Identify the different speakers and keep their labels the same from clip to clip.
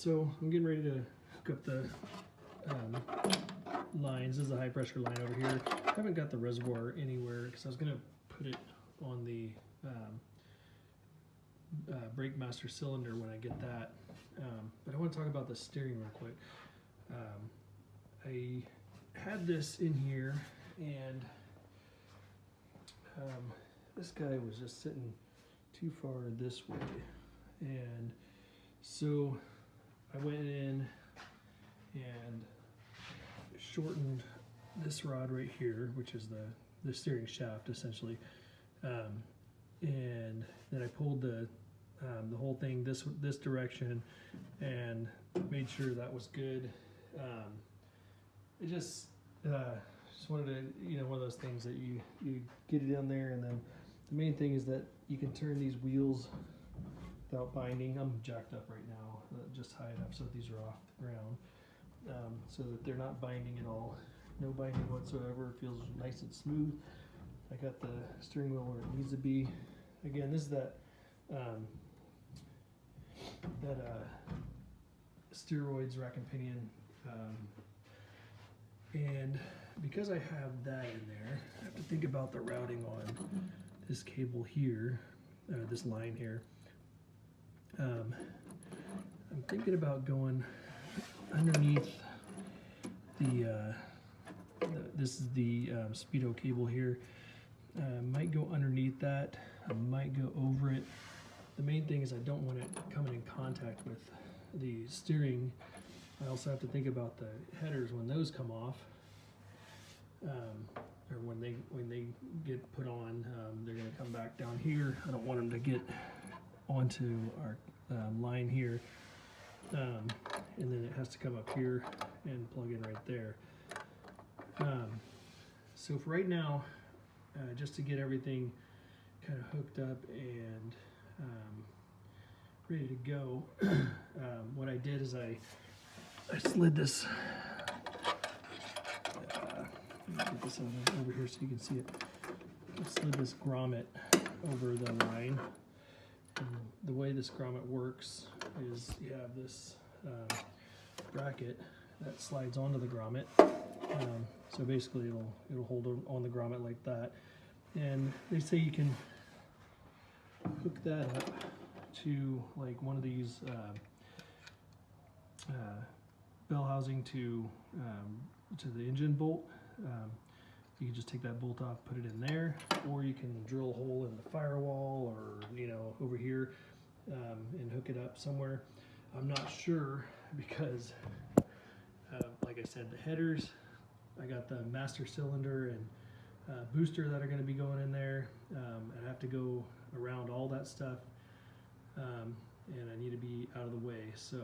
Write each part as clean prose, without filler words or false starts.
Speaker 1: So I'm getting ready to hook up the lines. This is a high pressure line over here. I haven't got the reservoir anywhere because I was going to put it on the brake master cylinder when I get that. But I want to talk about the steering real quick. I had this in here, and this guy was just sitting too far this way, and so I went in and shortened this rod right here, which is the steering shaft essentially, and then I pulled the whole thing this direction and made sure that was good. It just wanted to, one of those things that you get it in there, and then the main thing is that you can turn these wheels without binding. I'm jacked up right now, just high enough so that these are off the ground, so that they're not binding at all. No binding whatsoever. It feels nice and smooth. I got the steering wheel where it needs to be. Again, this is that steroids rack and pinion, and because I have that in there, I have to think about the routing on this cable here, this line here. I'm thinking about going underneath this is the speedo cable here. Might go underneath that. I might go over it. The main thing is I don't want it coming in contact with the steering. I also have to think about the headers when those come off, or when they get put on. They're going to come back down here. I don't want them to get onto our line here, and then it has to come up here and plug in right there. So for right now, just to get everything kind of hooked up and ready to go, what I did is I slid this, get this over here so you can see it. I slid this grommet over the line. And the way this grommet works is you have this bracket that slides onto the grommet. So basically it'll hold on the grommet like that. And they say you can hook that up to like one of these bell housing to the engine bolt. You can just take that bolt off, put it in there, or you can drill a hole in the firewall, or over here, and hook it up somewhere. I'm not sure because, like I said, the headers, I got the master cylinder and booster that are going to be going in there. I have to go around all that stuff, and I need to be out of the way. So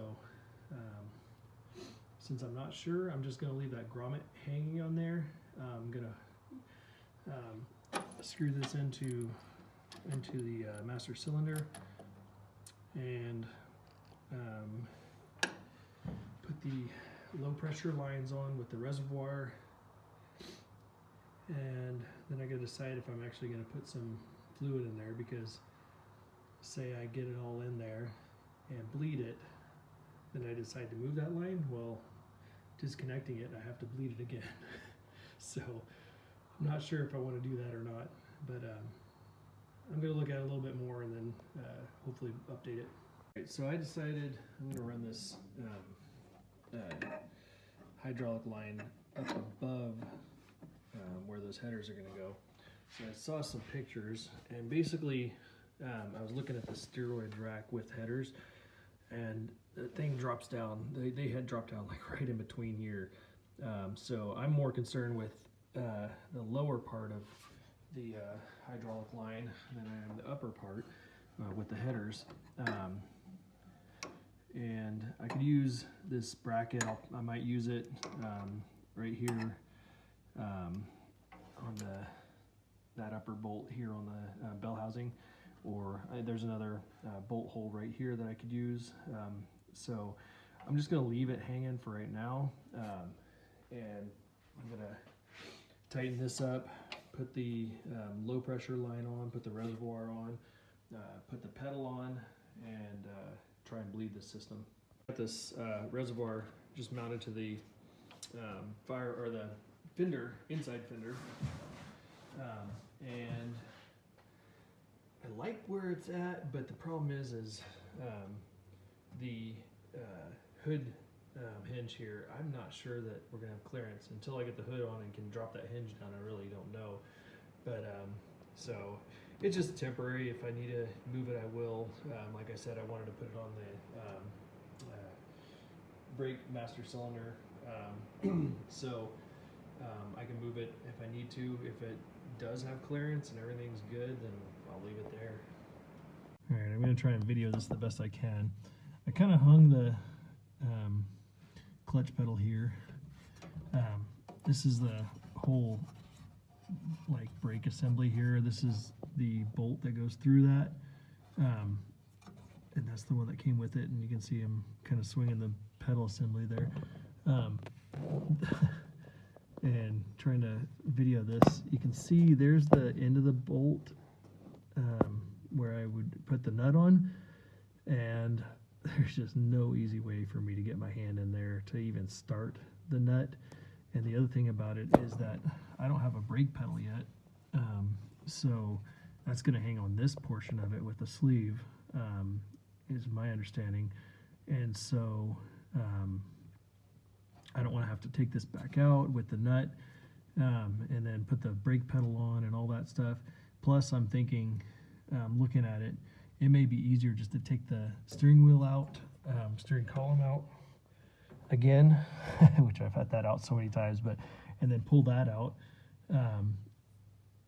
Speaker 1: since I'm not sure, I'm just going to leave that grommet hanging on there. I'm going to screw this into the master cylinder and put the low pressure lines on with the reservoir, and then I gotta decide if I'm actually gonna put some fluid in there, because say I get it all in there and bleed it, then I decide to move that line, well, disconnecting it, I have to bleed it again. So I'm not sure if I want to do that or not, but I'm going to look at it a little bit more and then hopefully update it. Right, so I decided I'm going to run this hydraulic line up above where those headers are going to go. So I saw some pictures, and basically I was looking at the steroid rack with headers, and the thing drops down. They had dropped down like right in between here. So I'm more concerned with the lower part of the hydraulic line than I am the upper part with the headers. And I could use this bracket. I might use it right here on that upper bolt here on the bell housing, or there's another bolt hole right here that I could use. So I'm just going to leave it hanging for right now, and I'm going to tighten this up, put the low pressure line on, put the reservoir on, put the pedal on, and try and bleed the system. Got this reservoir just mounted to the fire or the fender, inside fender, and I like where it's at, but the problem is the hood hinge here. I'm not sure that we're gonna have clearance until I get the hood on and can drop that hinge down. I really don't know, but so it's just temporary. If I need to move it, I will. Like I said, I wanted to put it on the brake master cylinder, so I can move it if I need to. If it does have clearance and everything's good, then I'll leave it there. All right, I'm going to try and video this the best I can. I kind of hung the clutch pedal here. This is the whole like brake assembly here. This is the bolt that goes through that, and that's the one that came with it. And you can see him kind of swinging the pedal assembly there. And trying to video this, you can see there's the end of the bolt where I would put the nut on, and there's just no easy way for me to get my hand in there to even start the nut. And the other thing about it is that I don't have a brake pedal yet, so that's going to hang on this portion of it with the sleeve, is my understanding. And so I don't want to have to take this back out with the nut and then put the brake pedal on and all that stuff. Plus, I'm thinking, looking at it, it may be easier just to take the steering wheel out, steering column out again, which I've had that out so many times, and then pull that out,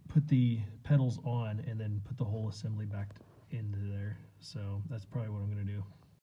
Speaker 1: put the pedals on, and then put the whole assembly back into there. So that's probably what I'm going to do.